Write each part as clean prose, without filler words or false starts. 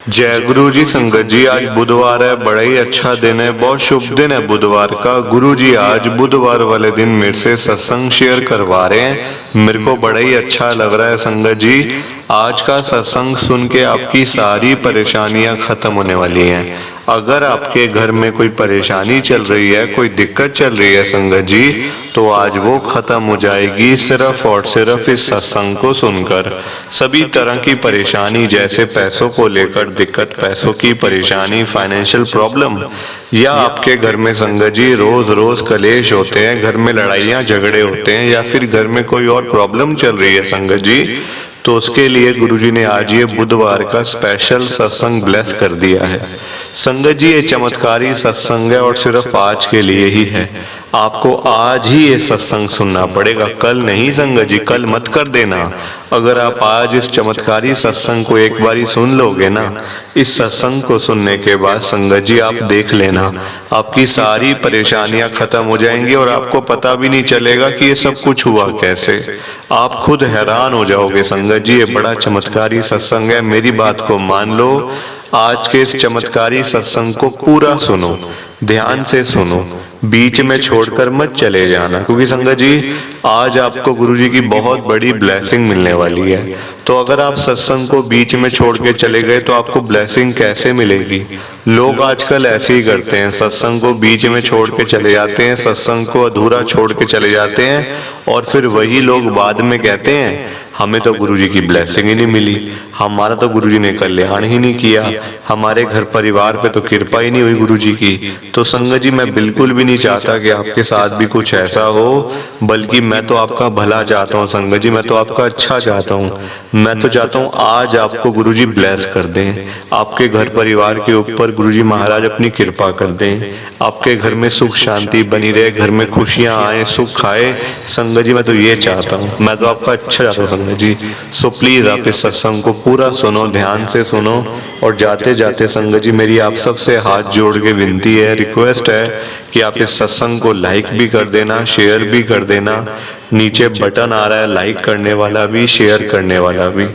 जय गुरु जी। संगत जी, आज बुधवार है, बड़ा ही अच्छा दिन है, बहुत शुभ दिन है बुधवार का। गुरु जी आज बुधवार वाले दिन मेरे से सत्संग शेयर करवा रहे हैं। मेरे को बड़ा ही अच्छा लग रहा है संगत जी। आज का सत्संग सुन के आपकी सारी परेशानियां खत्म होने वाली हैं। अगर आपके घर में कोई परेशानी चल रही है, कोई दिक्कत चल रही है संगत जी, तो आज वो खत्म हो जाएगी सिर्फ और सिर्फ इस सत्संग को सुनकर। सभी तरह की परेशानी, जैसे पैसों को लेकर दिक्कत, पैसों की परेशानी, फाइनेंशियल प्रॉब्लम, या आपके घर में संगत जी रोज रोज कलेश होते हैं, घर में लड़ाइयाँ झगड़े होते हैं, या फिर घर में कोई और प्रॉब्लम चल रही है संगत जी, तो उसके लिए गुरुजी ने आज ये बुधवार का स्पेशल सत्संग ब्लेस कर दिया है। संगत जी ये चमत्कारी सत्संग है और सिर्फ आज के लिए ही है। आपको आज ही ये सत्संग सुनना पड़ेगा, कल नहीं संगत जी, कल मत कर देना। अगर आप आज इस चमत्कारी सत्संग को एक बारी सुन लोगे ना, इस सत्संग को सुनने के बाद संगत जी आप देख लेना, आपकी सारी परेशानियां खत्म हो जाएंगी और आपको पता भी नहीं चलेगा कि ये सब कुछ हुआ कैसे। आप खुद हैरान हो जाओगे संगत जी, ये बड़ा चमत्कारी सत्संग है। मेरी बात को मान लो, आज के इस चमत्कारी सत्संग को पूरा सुनो, ध्यान से सुनो, बीच में छोड़कर मत चले जाना, क्योंकि संगत जी आज आपको गुरुजी की बहुत बड़ी ब्लेसिंग मिलने वाली है। तो अगर आप सत्संग को बीच में छोड़ के चले गए तो आपको ब्लेसिंग कैसे मिलेगी? लोग आजकल ऐसे ही करते हैं, सत्संग को बीच में छोड़ के चले जाते हैं, सत्संग को अधूरा छोड़ के चले जाते हैं, और फिर वही लोग बाद में कहते हैं हमें तो गुरुजी की ब्लेसिंग ही नहीं मिली, हमारा तो गुरुजी ने कल्याण ही नहीं किया, हमारे घर परिवार पे तो कृपा ही नहीं हुई गुरुजी की। तो संगत जी मैं बिल्कुल भी नहीं चाहता कि आपके साथ भी कुछ ऐसा हो, बल्कि मैं तो आपका भला चाहता हूँ संगत जी, मैं तो आपका अच्छा चाहता हूँ। मैं तो चाहता हूँ आज आपको गुरुजी ब्लेस कर दें, आपके घर परिवार के ऊपर गुरुजी महाराज अपनी कृपा कर दें, आपके घर में सुख शांति बनी रहे, घर में खुशियाँ आए, सुख आए। संगत जी मैं तो ये चाहता हूँ, मैं तो आपका अच्छा चाहता हूँ संगत जी। सो प्लीज आप इस सत्संग को पूरा सुनो, ध्यान से सुनो, और जाते जाते संगत जी मेरी आप सबसे हाथ जोड़ के विनती है, रिक्वेस्ट है कि आप इस सत्संग को लाइक भी कर देना, शेयर भी कर देना। नीचे बटन आ रहा है लाइक करने वाला भी, शेयर करने वाला भी।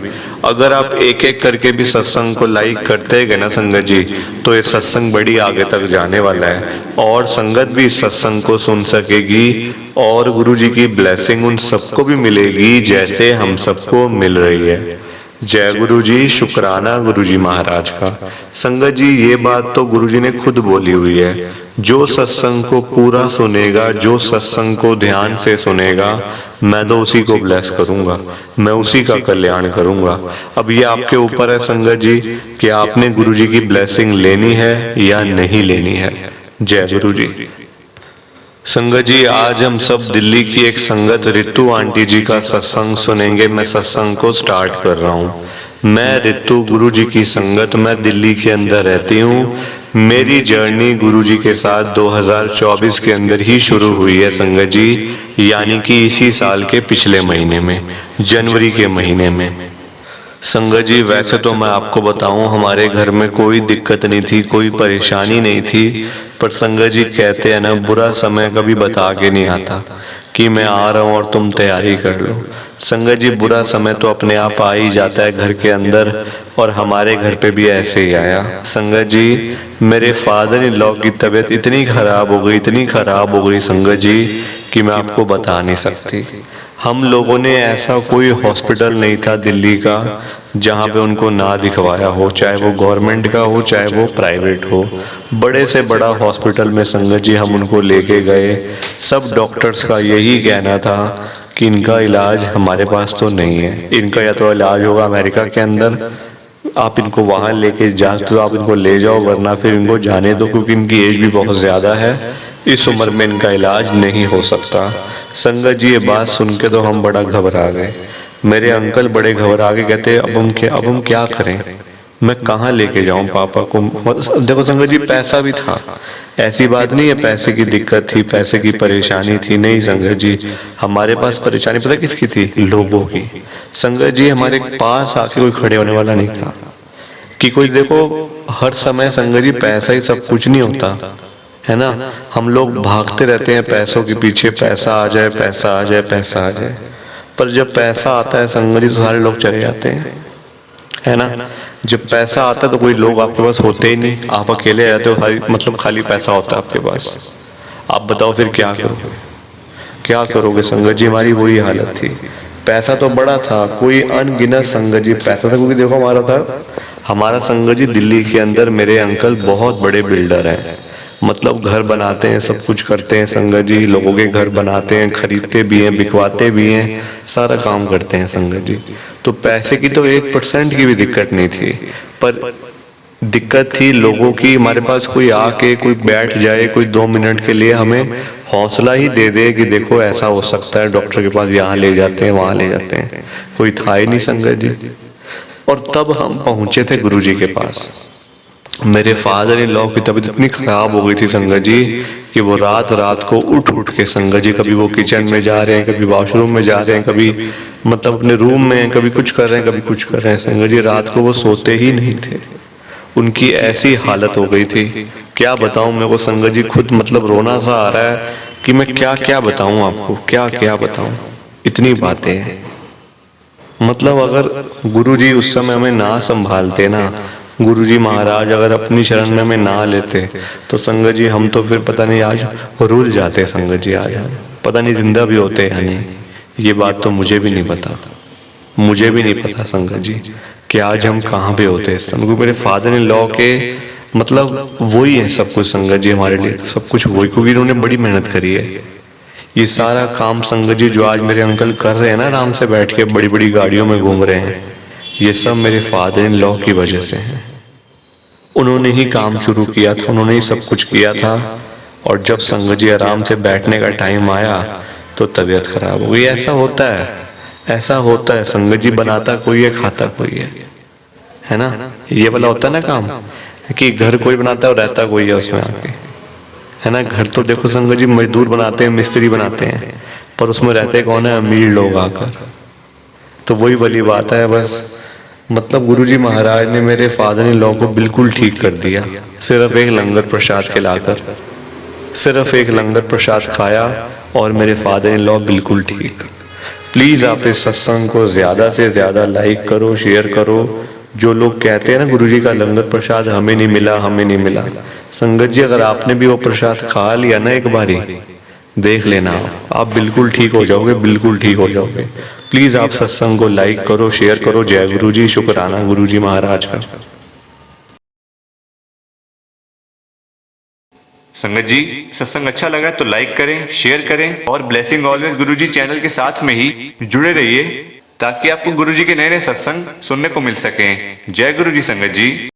अगर आप एक एक करके भी सत्संग को लाइक करते गए ना संगत जी, तो ये सत्संग बड़ी आगे तक जाने वाला है, और संगत भी इस सत्संग को सुन सकेगी, और गुरु जी की ब्लेसिंग उन सबको भी मिलेगी जैसे हम सबको मिल रही है। जय गुरु जी, शुक्राना गुरु जी महाराज का। संगत जी ये बात तो गुरु जी ने खुद बोली हुई है, जो सत्संग को पूरा सुनेगा, जो सत्संग को ध्यान से सुनेगा, मैं तो उसी को ब्लेस करूंगा, मैं उसी का कल्याण करूंगा। अब ये आपके ऊपर है संगत जी कि आपने गुरु जी की ब्लेसिंग लेनी है या नहीं लेनी है। जय गुरु जी। संगत जी आज हम सब दिल्ली की एक संगत रितु आंटी जी का सत्संग सुनेंगे। मैं सत्संग को स्टार्ट कर रहा हूँ। मैं रितु, गुरु जी की संगत, मैं दिल्ली के अंदर रहती हूँ। मेरी जर्नी गुरु जी के साथ 2024 के अंदर ही शुरू हुई है संगत जी, यानी कि इसी साल के पिछले महीने में, जनवरी के महीने में। संगत जी वैसे तो मैं आपको बताऊं, हमारे घर में कोई दिक्कत नहीं थी, कोई परेशानी नहीं थी, पर संगत जी कहते हैं ना, बुरा समय कभी बता के नहीं आता कि मैं आ रहा हूं और तुम तैयारी कर लो। संगत जी बुरा समय तो अपने आप आ ही जाता है घर के अंदर, और हमारे घर पे भी ऐसे ही आया। संगत जी मेरे फादर इन लॉ की तबीयत इतनी खराब हो गई, इतनी खराब हो गई संगत जी, कि मैं आपको बता नहीं सकती। हम लोगों ने ऐसा कोई हॉस्पिटल नहीं था दिल्ली का जहाँ पे उनको ना दिखवाया हो, चाहे वो गवर्नमेंट का हो चाहे वो प्राइवेट हो। बड़े से बड़ा हॉस्पिटल में संगत जी हम उनको लेके गए। सब डॉक्टर्स का यही कहना था कि इनका इलाज हमारे पास तो नहीं है, इनका या तो इलाज होगा अमेरिका के अंदर, आप इनको वहाँ लेके जा तो आप इनको ले जाओ, वरना फिर इनको जाने दो, क्योंकि इनकी एज भी बहुत ज़्यादा है, इस उम्र में इनका इलाज नहीं हो सकता। संगत जी ये बात सुन के तो हम बड़ा घबरा गए। मेरे अंकल बड़े घबरा के कहते अब हम क्या करें, मैं कहाँ लेके जाऊँ पापा को। देखो संगत जी पैसा भी था, ऐसी बात नहीं है पैसे की दिक्कत थी, पैसे की परेशानी थी, नहीं संगत जी हमारे पास परेशानी पता किसकी थी? लोगों की। संगत जी हमारे पास आके कोई खड़े होने वाला नहीं था कि कोई, देखो हर समय संगत जी पैसा ही सब कुछ नहीं होता है ना। हम लोग भागते रहते हैं पैसों के पीछे, पैसा आ जाए, पैसा आ जाए, पैसा आ जाए, पर जब पैसा आता है संगत जी तो सारे लोग चले जाते हैं, है ना। जब पैसा आता है तो कोई लोग आपके पास होते ही नहीं, आप अकेले रहते हो, मतलब खाली पैसा होता है आपके पास। आप बताओ फिर क्या करोगे, क्या करोगे संगत जी। हमारी वही हालत थी। पैसा तो बड़ा था, कोई अनगिनत संगत जी पैसा था, क्योंकि देखो हमारा संगत जी दिल्ली के अंदर मेरे अंकल बहुत बड़े बिल्डर हैं, मतलब घर बनाते हैं, सब कुछ करते हैं संगत जी, लोगों के घर बनाते हैं, खरीदते भी हैं, बिकवाते भी हैं, सारा काम करते हैं संगत जी। तो पैसे की तो 1% की भी दिक्कत नहीं थी, पर दिक्कत थी लोगों की। हमारे पास कोई आके कोई बैठ जाए, कोई 2 मिनट के लिए हमें हौसला ही दे दे कि देखो ऐसा हो सकता है, डॉक्टर के पास यहाँ ले जाते हैं, वहां ले जाते हैं, कोई था ही नहीं संगत जी। और तब हम पहुंचे थे गुरुजी के पास। मेरे फादर इन लॉ की तबीयत इतनी खराब हो गई थी संगत जी कि वो रात रात को उठ उठ के संगत जी, कभी वो किचन में जा रहे हैं, कभी वॉशरूम में जा रहे हैं, कभी मतलब अपने रूम में, कभी कुछ कर रहे हैं, कभी कुछ कर रहे हैं संगत जी। रात को वो सोते ही नहीं थे, उनकी ऐसी हालत हो गई थी। क्या बताऊं मेरे को संगत जी, खुद मतलब रोना सा आ रहा है कि मैं क्या क्या बताऊं आपको, क्या क्या बताऊं, इतनी बातें हैं। मतलब अगर गुरुजी उस समय हमें ना संभालते ना, गुरुजी महाराज अगर अपनी शरण में हमें ना लेते, तो संगत जी हम तो फिर पता नहीं आज रुल जाते संगत जी, आज हम पता नहीं जिंदा भी होते या नहीं। ये बात तो मुझे भी नहीं पता, मुझे भी नहीं पता संगत जी कि आज हम कहाँ पे होते इस समय। मेरे फादर इन लॉ के मतलब वही है सब कुछ संगत जी हमारे लिए, तो सब कुछ वही, क्योंकि उन्होंने बड़ी मेहनत करी है। ये सारा काम संगत जी जो आज मेरे अंकल कर रहे हैं ना, आराम से बैठ के बड़ी बड़ी गाड़ियों में घूम रहे हैं, ये सब मेरे फादर इन लॉ की वजह से है। उन्होंने ही काम शुरू किया था, उन्होंने ही सब कुछ किया था। और जब संगत जी आराम से बैठने का टाइम आया तो तबीयत खराब हो गई। ऐसा होता है, ऐसा होता है संगत जी, बनाता कोई है, खाता कोई है ना। ये वाला होता है ना काम कि घर कोई बनाता है और रहता कोई है उसमें आके, है ना। घर तो देखो संगत जी मजदूर बनाते हैं, मिस्त्री बनाते हैं, पर उसमें रहते कौन है, अमीर लोग आकर। तो वही वाली बात है बस। मतलब गुरुजी महाराज ने मेरे फादर इन लॉ को बिल्कुल ठीक कर दिया, सिर्फ एक लंगर प्रसाद खिलाकर, सिर्फ एक लंगर प्रसाद खाया और मेरे फादर इन लॉ बिल्कुल ठीक। प्लीज आप इस सत्संग को ज्यादा से ज्यादा लाइक करो, शेयर करो। जो लोग कहते हैं ना गुरुजी का लंगर प्रसाद हमें नहीं मिला, हमें नहीं मिला, संगत जी अगर आपने भी वो प्रसाद खा लिया ना एक बारी, देख लेना आप बिल्कुल ठीक हो जाओगे, बिल्कुल ठीक हो जाओगे। प्लीज आप सत्संग को लाइक करो, शेयर करो। जय गुरुजी, शुक्राना गुरुजी महाराज का। संगत जी सत्संग अच्छा लगा तो लाइक करें, शेयर करें और ब्लेसिंग ऑलवेज गुरुजी चैनल के साथ में ही जुड़े रहिए, ताकि आपको गुरुजी के नए नए सत्संग सुनने को मिल सकें। जय गुरुजी संगत जी।